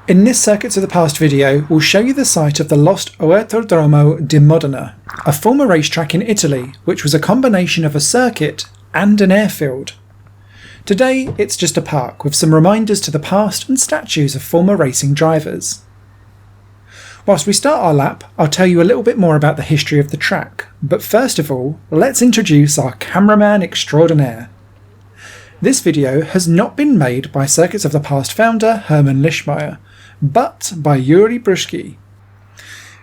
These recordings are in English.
In this Circuits of the Past video, we'll show you the site of the lost Autodromo di Modena, a former racetrack in Italy, which was a combination of a circuit and an airfield. Today, it's just a park with some reminders to the past and statues of former racing drivers. Whilst we start our lap, I'll tell you a little bit more about the history of the track, but first of all, let's introduce our cameraman extraordinaire. This video has not been made by Circuits of the Past founder Hermann Lischmeyer, but by Yuri Bruschi.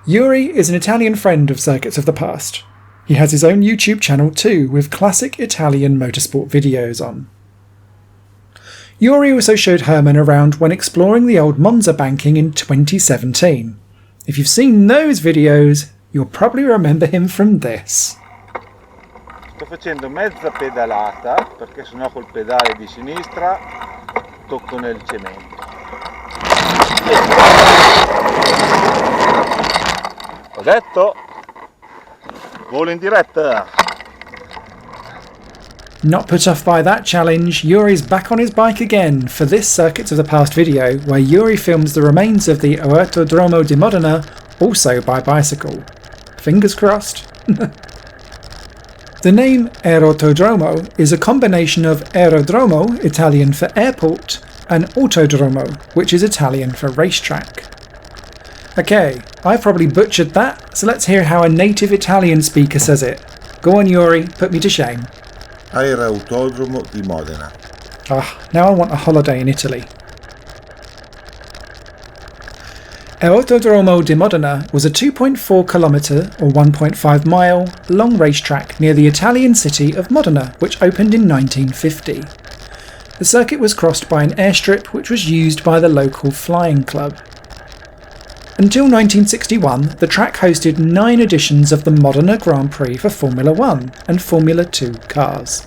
Yuri is an Italian friend of Circuits of the Past. He has his own YouTube channel too, with classic Italian motorsport videos on. Yuri also showed Hermann around when exploring the old Monza banking in 2017. If you've seen those videos, you'll probably remember him from this. Sto facendo mezza pedalata perché sennò col pedale di sinistra tocco nel cemento. Ho detto, volo in diretta. Not put off by that challenge, Yuri's back on his bike again for this Circuits of the Past video, where Yuri films the remains of the Autodromo di Modena, also by bicycle. Fingers crossed. The name Aerotodromo is a combination of aerodromo, Italian for airport, and autodromo, which is Italian for racetrack. Okay, I probably butchered that, so let's hear how a native Italian speaker says it. Go on Yuri, put me to shame. Aerotodromo di Modena. Now I want a holiday in Italy. Autodromo di Modena was a 2.4 kilometre or 1.5 mile long racetrack near the Italian city of Modena, which opened in 1950. The circuit was crossed by an airstrip which was used by the local flying club. Until 1961, the track hosted 9 editions of the Modena Grand Prix for Formula 1 and Formula 2 cars.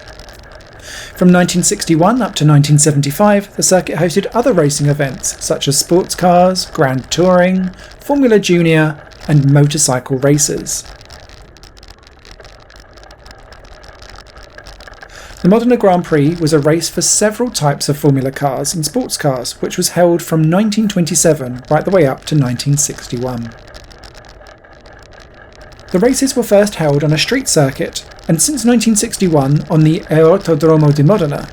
From 1961 up to 1975, the circuit hosted other racing events such as sports cars, Grand Touring, Formula Junior and motorcycle races. The Modena Grand Prix was a race for several types of Formula cars and sports cars, which was held from 1927 right the way up to 1961. The races were first held on a street circuit, and since 1961 on the Autodromo di Modena.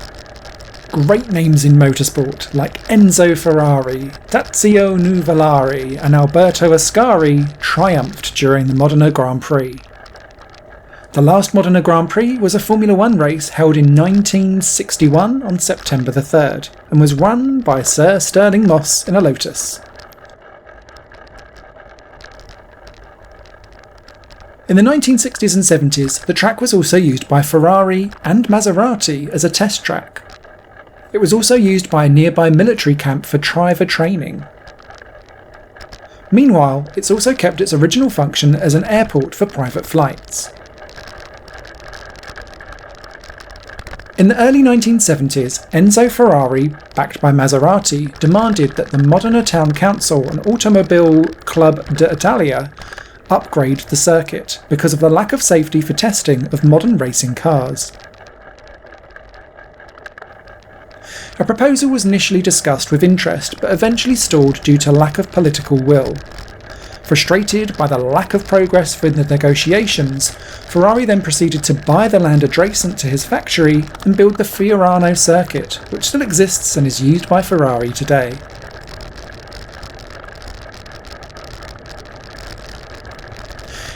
Great names in motorsport like Enzo Ferrari, Tazio Nuvolari and Alberto Ascari triumphed during the Modena Grand Prix. The last Modena Grand Prix was a Formula 1 race held in 1961 on September the 3rd and was run by Sir Stirling Moss in a Lotus. In the 1960s and 70s, the track was also used by Ferrari and Maserati as a test track. It was also used by a nearby military camp for driver training. Meanwhile, it's also kept its original function as an airport for private flights. In the early 1970s, Enzo Ferrari, backed by Maserati, demanded that the Modena Town Council and Automobile Club d'Italia upgrade the circuit because of the lack of safety for testing of modern racing cars. A proposal was initially discussed with interest but eventually stalled due to lack of political will. Frustrated by the lack of progress with the negotiations, Ferrari then proceeded to buy the land adjacent to his factory and build the Fiorano circuit, which still exists and is used by Ferrari today.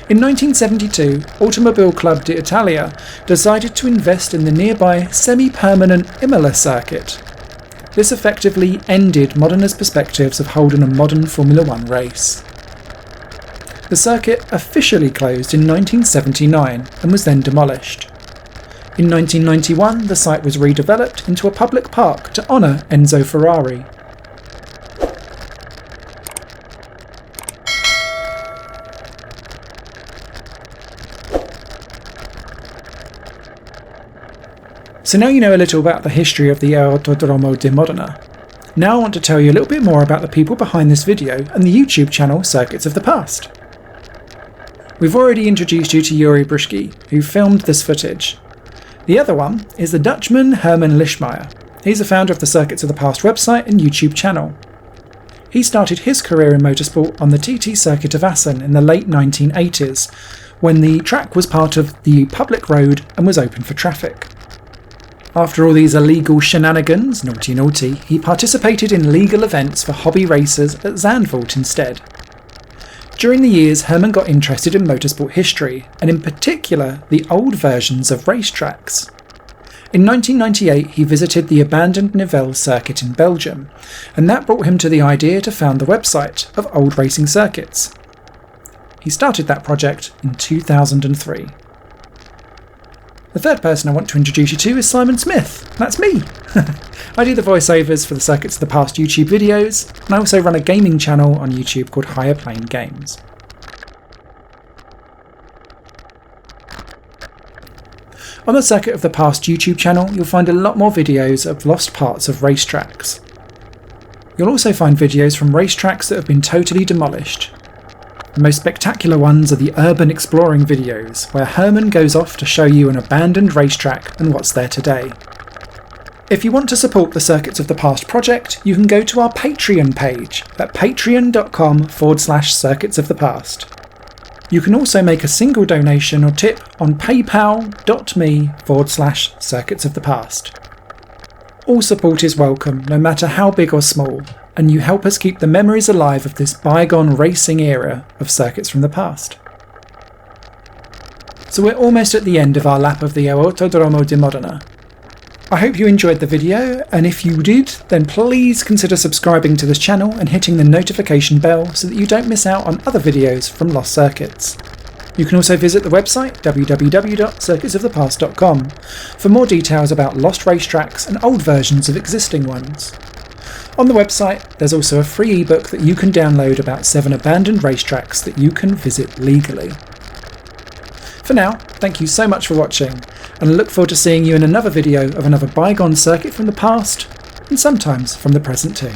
In 1972, Automobile Club d'Italia decided to invest in the nearby semi-permanent Imola circuit. This effectively ended Modena's perspectives of holding a modern Formula 1 race. The circuit officially closed in 1979 and was then demolished. In 1991, the site was redeveloped into a public park to honour Enzo Ferrari. So now you know a little about the history of the Autodromo di Modena. Now I want to tell you a little bit more about the people behind this video and the YouTube channel Circuits of the Past. We've already introduced you to Yuri Bruschi, who filmed this footage. The other one is the Dutchman Hermann Lischmeyer. He's the founder of the Circuits of the Past website and YouTube channel. He started his career in motorsport on the TT circuit of Assen in the late 1980s, when the track was part of the public road and was open for traffic. After all these illegal shenanigans, naughty naughty, he participated in legal events for hobby racers at Zandvoort instead. During the years, Herman got interested in motorsport history, and in particular the old versions of racetracks. In 1998 he visited the abandoned Nivelles circuit in Belgium, and that brought him to the idea to found the website of Old Racing Circuits. He started that project in 2003. The third person I want to introduce you to is Simon Smith. That's me! I do the voiceovers for the Circuits of the Past YouTube videos, and I also run a gaming channel on YouTube called Higher Plane Games. On the Circuit of the Past YouTube channel, you'll find a lot more videos of lost parts of racetracks. You'll also find videos from racetracks that have been totally demolished. The most spectacular ones are the urban exploring videos, where Herman goes off to show you an abandoned racetrack and what's there today. If you want to support the Circuits of the Past project, you can go to our Patreon page at patreon.com/Circuits of the Past. You can also make a single donation or tip on paypal.me/Circuits of the Past. All support is welcome, no matter how big or small, and you help us keep the memories alive of this bygone racing era of circuits from the past. So we're almost at the end of our lap of the Autodromo di Modena. I hope you enjoyed the video, and if you did, then please consider subscribing to this channel and hitting the notification bell so that you don't miss out on other videos from Lost Circuits. You can also visit the website www.circuitsofthepast.com for more details about lost racetracks and old versions of existing ones. On the website, there's also a free ebook that you can download about 7 abandoned racetracks that you can visit legally. For now, thank you so much for watching, and I look forward to seeing you in another video of another bygone circuit from the past, and sometimes from the present too.